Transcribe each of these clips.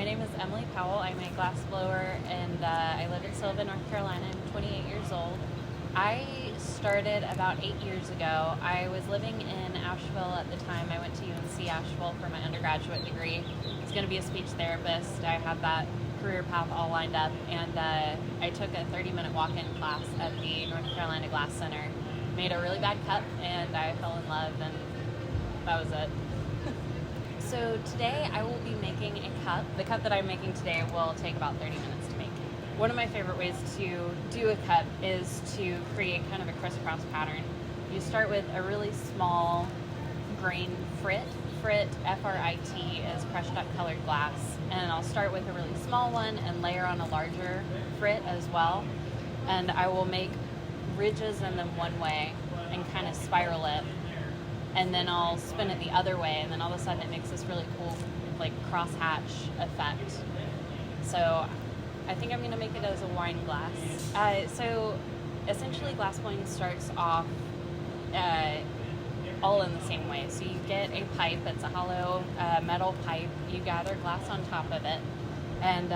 My name is Emily Powell. I'm a glass blower and I live in Sylva, North Carolina. I'm 28 years old. I started about 8 years ago. I was living in Asheville at the time. I went to UNC Asheville for my undergraduate degree. I was going to be a speech therapist. I had that career path all lined up, and I took a 30-minute walk-in class at the North Carolina Glass Center. Made a really bad cup, and I fell in love, and that was it. So today I will be making a cup. The cup that I'm making today will take about 30 minutes to make. One of my favorite ways to do a cup is to create kind of a crisscross pattern. You start with a really small grain frit. Frit, F-R-I-T, is crushed up colored glass. And I'll start with a really small one and layer on a larger frit as well. And I will make ridges in them one way and kind of spiral it. And then I'll spin it the other way, and then all of a sudden it makes this really cool like crosshatch effect. So I think I'm going to make it as a wine glass. So essentially glass blowing starts off all in the same way. So you get a pipe, it's a hollow metal pipe, you gather glass on top of it, and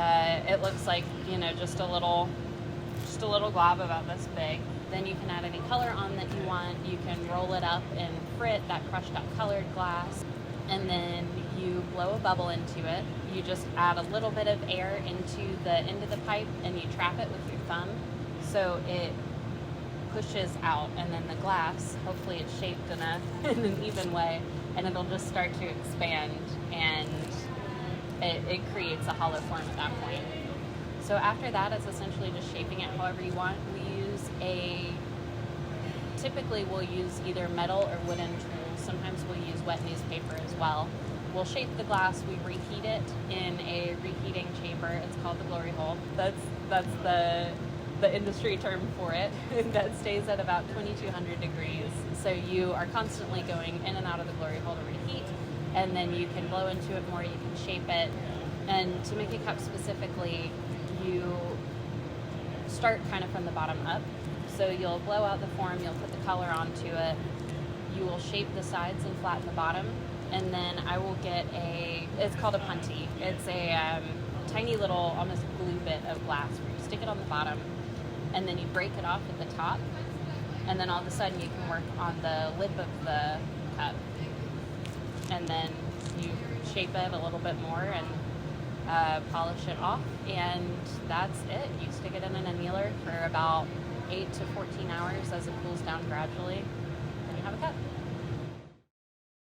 it looks like, you know, just a little glob about this big. Then you can add any color on that you want. You can roll it up and frit that crushed up colored glass, and then you blow a bubble into it. You just add a little bit of air into the end of the pipe and you trap it with your thumb so it pushes out, and then the glass, hopefully it's shaped in an even way, and it'll just start to expand, and it creates a hollow form at that point. So after that, it's essentially just shaping it however you want. Typically we'll use either metal or wooden tools. Sometimes we'll use wet newspaper as well. We'll shape the glass, we reheat it in a reheating chamber. It's called the glory hole. That's the industry term for it. That stays at about 2200 degrees. So you are constantly going in and out of the glory hole to reheat, and then you can blow into it more, you can shape it. And to make a cup specifically, you start kind of from the bottom up. So you'll blow out the form, you'll put the color onto it, you will shape the sides and flatten the bottom, and then I will get it's called a punty. It's a tiny little, almost glue bit of glass where you stick it on the bottom, and then you break it off at the top, and then all of a sudden you can work on the lip of the cup, and then you shape it a little bit more and polish it off, and that's it. You stick it in an annealer for about 8 to 14 hours as it cools down gradually, and you have a cup.